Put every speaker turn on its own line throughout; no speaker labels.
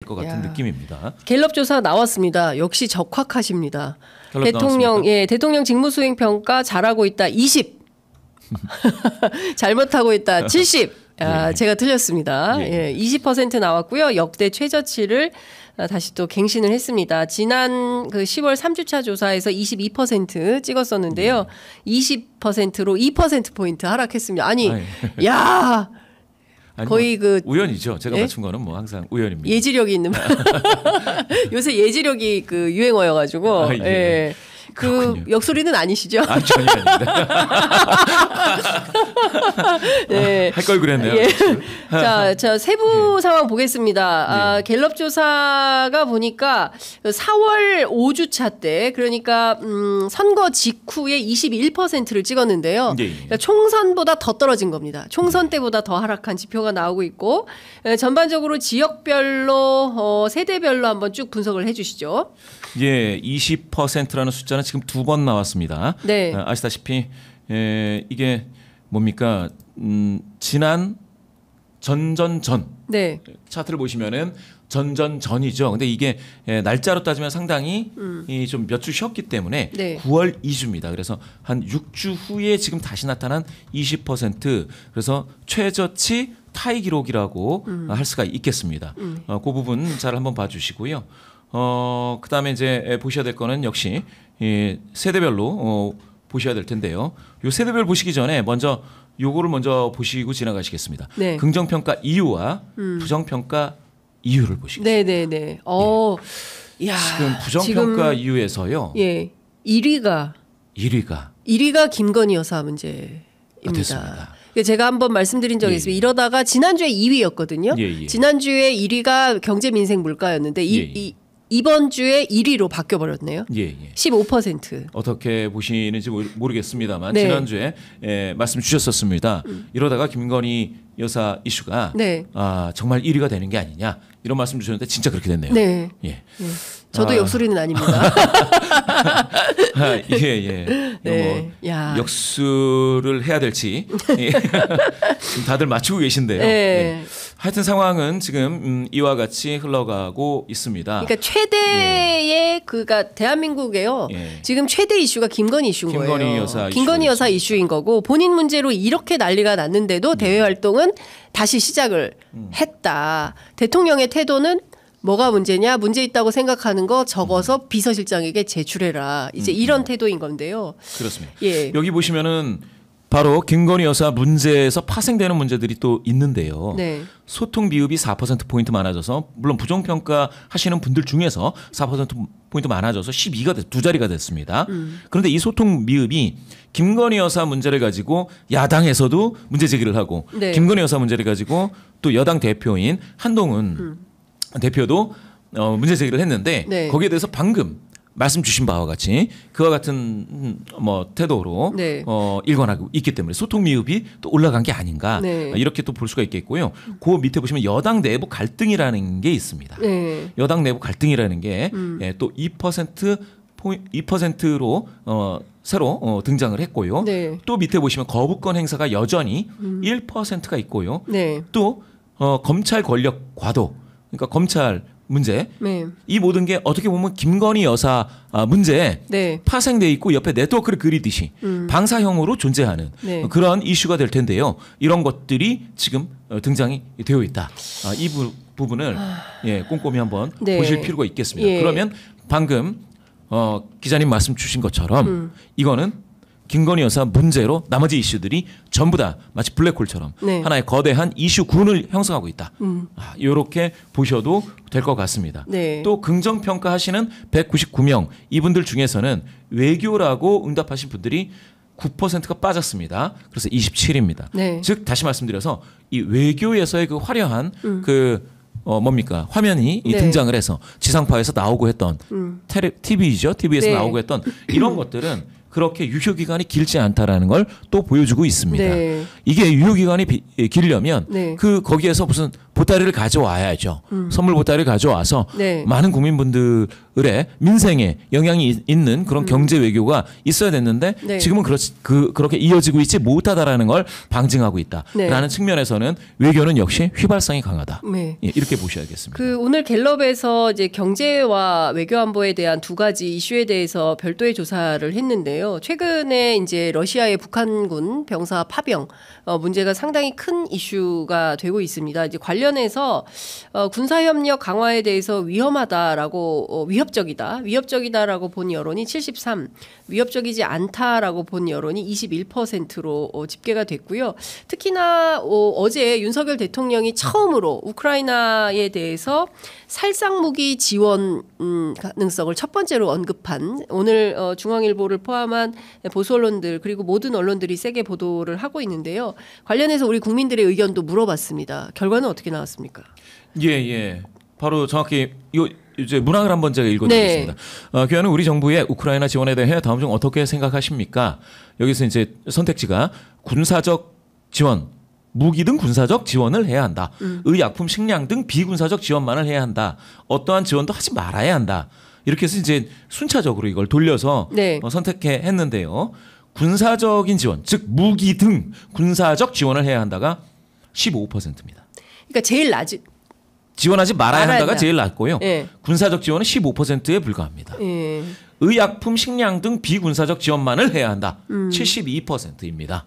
것 같은 느낌입니다.
갤럽 조사 나왔습니다. 역시 적확하십니다.
대통령
대통령 직무수행 평가 잘하고 있다 20. 잘못하고 있다 70. 제가 틀렸습니다. 20% 나왔고요. 역대 최저치를 다시 또 갱신을 했습니다. 지난 그 10월 3주차 조사에서 22% 찍었었는데요. 20%로 2%포인트 하락했습니다. 아니, 야 거의 그
우연이죠. 제가 맞춘 거는 뭐 항상 우연입니다.
예지력이 있는 요새 예지력이 그 유행어여가지고 그
그렇군요.
역소리는 아니시죠?
전혀 아닙니다.
네.
할 걸 그랬네요.
자 세부 상황 보겠습니다. 갤럽 조사가 보니까 4월 5주차 때 그러니까 선거 직후에 21%를 찍었는데요. 그러니까 총선보다 더 떨어진 겁니다. 총선 때보다 더 하락한 지표가 나오고 있고 전반적으로 지역별로 세대별로 한번 쭉 분석을 해주시죠.
20%라는 숫자는 지금 2번 나왔습니다.
네.
아시다시피 이게 뭡니까? 지난 전전전 차트를 보시면은 전전전이죠. 근데 이게 날짜로 따지면 상당히 좀 몇 주 쉬었기 때문에 9월 2주입니다. 그래서 한 6주 후에 지금 다시 나타난 20% 그래서 최저치 타이 기록이라고 할 수가 있겠습니다. 그 부분 잘 한번 봐주시고요. 그다음에 이제 보셔야 될 거는 역시 세대별로 보셔야 될 텐데요. 요 세대별 보시기 전에 먼저 요거를 먼저 보시고 지나가시겠습니다. 긍정평가 이유와 부정평가 이유를 보시겠습니다.
네네네.
지금 부정평가 이유에서요.
1위가 김건희 여사 문제입니다.
됐습니다.
제가 한번 말씀드린 적이 있습니다. 이러다가 지난주에 2위였거든요. 지난주에 1위가 경제민생 물가였는데 이번 주에 1위로 바뀌어버렸네요. 15%.
어떻게 보시는지 모르겠습니다만 지난주에 말씀 주셨었습니다. 이러다가 김건희 여사 이슈가 정말 1위가 되는 게 아니냐 이런 말씀 주셨는데 진짜 그렇게 됐네요.
저도 역술이는 아닙니다.
역술을 해야 될지 지금 다들 맞추고 계신데요. 하여튼 상황은 지금 이와 같이 흘러가고 있습니다.
그러니까 최대의 그가 대한민국에요. 지금 최대 이슈가 김건희 이슈인 거예요. 김건희 여사 이슈인 거고 본인 문제로 이렇게 난리가 났는데도 대외 활동은 다시 시작을 했다. 대통령의 태도는 뭐가 문제냐? 문제 있다고 생각하는 거 적어서 비서실장에게 제출해라. 이제 이런 태도인 건데요.
그렇습니다. 여기 보시면은 바로 김건희 여사 문제에서 파생되는 문제들이 또 있는데요. 소통 미흡이 4%포인트 많아져서 물론 부정평가 하시는 분들 중에서 4%포인트 많아져서 12가 두 자리가 됐습니다. 그런데 이 소통 미흡이 김건희 여사 문제를 가지고 야당에서도 문제 제기를 하고 김건희 여사 문제를 가지고 또 여당 대표인 한동훈 대표도 문제 제기를 했는데 거기에 대해서 방금 말씀 주신 바와 같이 그와 같은 태도로 일관하고 있기 때문에 소통 미흡이 또 올라간 게 아닌가 이렇게 또 볼 수가 있겠고요. 그 밑에 보시면 여당 내부 갈등이라는 게 있습니다. 여당 내부 갈등이라는 게 또 2%로 새로 등장을 했고요. 또 밑에 보시면 거부권 행사가 여전히 1%가 있고요. 또 검찰 권력 과도 그러니까 검찰 문제 이 모든 게 어떻게 보면 김건희 여사 문제에 파생돼 있고 옆에 네트워크를 그리듯이 방사형으로 존재하는 그런 이슈가 될 텐데요. 이런 것들이 지금 등장이 되어 있다. 이 부분을 꼼꼼히 한번 보실 필요가 있겠습니다. 그러면 방금 기자님 말씀 주신 것처럼 이거는 김건희 여사 문제로 나머지 이슈들이 전부 다 마치 블랙홀처럼 하나의 거대한 이슈군을 형성하고 있다. 이렇게 보셔도 될 것 같습니다. 또 긍정평가하시는 199명 이분들 중에서는 외교라고 응답하신 분들이 9%가 빠졌습니다. 그래서 27입니다. 즉 다시 말씀드려서 이 외교에서의 그 화려한 화면이 등장을 해서 지상파에서 나오고 했던 TV죠. TV에서 나오고 했던 이런 것들은 그렇게 유효 기간이 길지 않다라는 걸 또 보여주고 있습니다.
네.
이게 유효 기간이 길려면
네.
거기에서 무슨 보따리를 가져와야죠. 선물 보따리를 가져와서
네.
많은 국민분들의 민생에 영향이 있는 그런 경제 외교가 있어야 됐는데
네.
지금은 그렇게 이어지고 있지 못하다라는 걸 방증하고 있다라는
네.
측면에서는 외교는 역시 휘발성이 강하다.
네.
예, 이렇게 보셔야겠습니다.
오늘 갤럽에서 이제 경제와 외교 안보에 대한 두 가지 이슈에 대해서 별도의 조사를 했는데요. 최근에 이제 러시아의 북한군 병사 파병 문제가 상당히 큰 이슈가 되고 있습니다. 이제 관련해서 군사협력 강화에 대해서 위협적이다라고 본 여론이 73, 위협적이지 않다라고 본 여론이 21%로 집계가 됐고요. 특히나 어제 윤석열 대통령이 처음으로 우크라이나에 대해서 살상무기 지원 가능성을 첫 번째로 언급한 오늘 중앙일보를 포함한 보수 언론들 그리고 모든 언론들이 세게 보도를 하고 있는데요. 관련해서 우리 국민들의 의견도 물어봤습니다. 결과는 어떻게 나왔습니까?
예. 바로 정확히 이제 문항을 한번 제가 읽어드리겠습니다.
네.
교회는 우리 정부의 우크라이나 지원에 대해 다음 중 어떻게 생각하십니까? 여기서 이제 선택지가 군사적 지원, 무기 등 군사적 지원을 해야 한다. 의약품, 식량 등 비군사적 지원만을 해야 한다. 어떠한 지원도 하지 말아야 한다. 이렇게 해서 이제 순차적으로 이걸 돌려서
네.
선택해 했는데요. 군사적인 지원, 즉 무기 등 군사적 지원을 해야 한다가 15%입니다.
그러니까 제일 낮은.
지원하지 말아야 한다가 제일 낮고요.
예.
군사적 지원은 15%에 불과합니다.
예.
의약품, 식량 등 비군사적 지원만을 해야 한다. 72%입니다.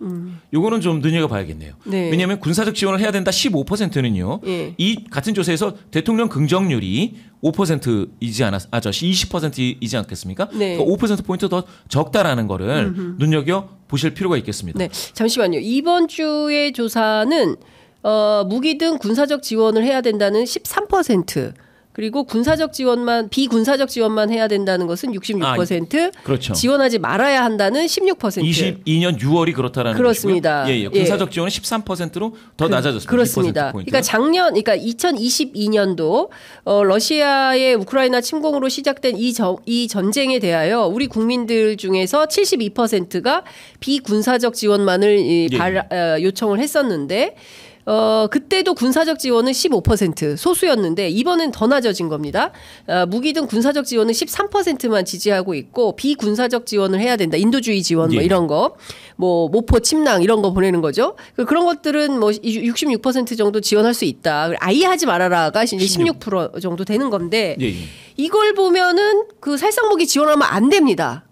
요거는 좀 눈여겨봐야겠네요.
네.
왜냐하면 군사적 지원을 해야 된다 15%는요.
예.
이 같은 조사에서 대통령 긍정률이 5%이지 20%이지 않겠습니까?
네.
그러니까 5%포인트 더 적다라는 거를 눈여겨 보실 필요가 있겠습니다.
네, 잠시만요. 이번 주의 조사는 무기 등 군사적 지원을 해야 된다는 13%. 그리고 비군사적 지원만 해야 된다는 것은 66%.
그렇죠.
지원하지 말아야 한다는 16%.
22년 6월이 그렇다라는
그렇습니다.
것이고요. 예. 군사적 지원은 13%로 더 낮아졌습니다.
그렇습니다. 그러니까 2022년도 러시아의 우크라이나 침공으로 시작된 이 전쟁에 대하여 우리 국민들 중에서 72%가 비군사적 지원만을 요청을 했었는데 그때도 군사적 지원은 15% 소수였는데 이번엔 더 낮아진 겁니다. 무기 등 군사적 지원은 13%만 지지하고 있고 비군사적 지원을 해야 된다. 인도주의 지원 뭐 이런 거. 뭐 모포 침낭 이런 거 보내는 거죠. 그런 것들은 뭐 66% 정도 지원할 수 있다. 아예 하지 말아라가 이제 16% 정도 되는 건데 이걸 보면은 그 살상무기 지원하면 안 됩니다.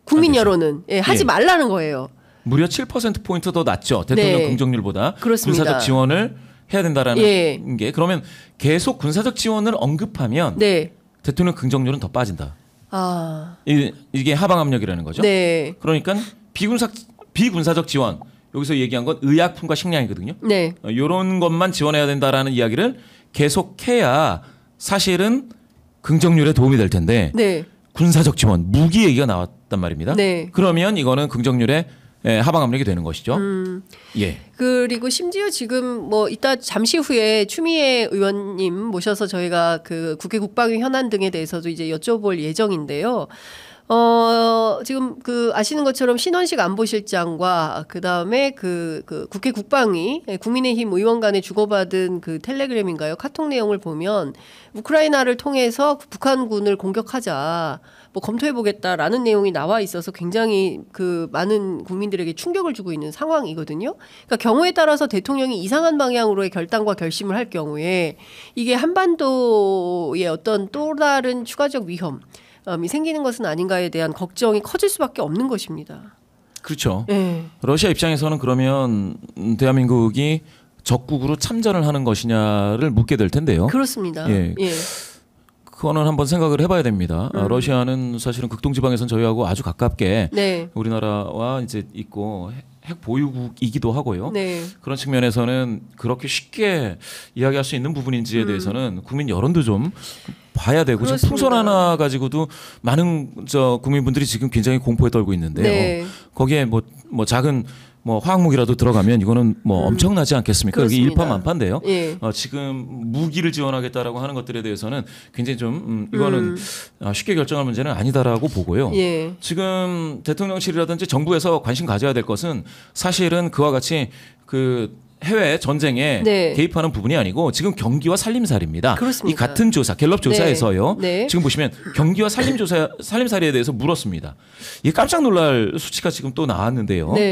국민 여론은 하지 말라는 거예요.
무려 7%포인트 더 낮죠. 대통령 긍정률보다.
그렇습니다.
군사적 지원을 해야 된다라는 게. 그러면 계속 군사적 지원을 언급하면 대통령 긍정률은 더 빠진다. 이게 하방 압력이라는 거죠.
네.
그러니까 비군사적 지원. 여기서 얘기한 건 의약품과 식량이거든요.
네.
이런 것만 지원해야 된다라는 이야기를 계속해야 사실은 긍정률에 도움이 될 텐데 군사적 지원, 무기 얘기가 나왔단 말입니다. 그러면 이거는 긍정률에 하방 압력이 되는 것이죠.
그리고 심지어 지금 뭐 이따 잠시 후에 추미애 의원님 모셔서 저희가 그 국회 국방위 현안 등에 대해서도 이제 여쭤볼 예정인데요. 지금 아시는 것처럼 신원식 안보실장과 그다음에 그 국회 국방위 국민의힘 의원 간에 주고받은 그 텔레그램인가요? 카톡 내용을 보면 우크라이나를 통해서 북한군을 공격하자. 뭐 검토해보겠다라는 내용이 나와 있어서 굉장히 많은 국민들에게 충격을 주고 있는 상황이거든요. 그러니까 경우에 따라서 대통령이 이상한 방향으로의 결단과 결심을 할 경우에 이게 한반도의 어떤 또 다른 추가적 위험이 생기는 것은 아닌가에 대한 걱정이 커질 수밖에 없는 것입니다.
그렇죠. 러시아 입장에서는 그러면 대한민국이 적국으로 참전을 하는 것이냐를 묻게 될 텐데요.
그렇습니다.
그거는 한번 생각을 해봐야 됩니다. 러시아는 사실은 극동지방에선 저희하고 아주 가깝게 우리나라와 이제 있고 핵 보유국이기도 하고요. 그런 측면에서는 그렇게 쉽게 이야기할 수 있는 부분인지에 대해서는 국민 여론도 좀 봐야 되고 지금 풍선 하나 가지고도 많은 국민분들이 지금 굉장히 공포에 떨고 있는데요. 거기에 뭐 작은 뭐 화학무기라도 들어가면 이거는 뭐 엄청나지 않겠습니까?
그렇습니다.
여기 일파만파인데요.
예.
지금 무기를 지원하겠다라고 하는 것들에 대해서는 굉장히 좀 이거는 쉽게 결정할 문제는 아니다라고 보고요.
예.
지금 대통령실이라든지 정부에서 관심 가져야 될 것은 사실은 그와 같이 그 해외 전쟁에
네.
개입하는 부분이 아니고 지금 경기와 살림살이입니다.
그렇습니다.
이 같은 조사, 갤럽 조사에서요.
네.
지금 보시면 경기와 살림살이에 대해서 물었습니다. 이게 깜짝 놀랄 수치가 지금 또 나왔는데요.
네.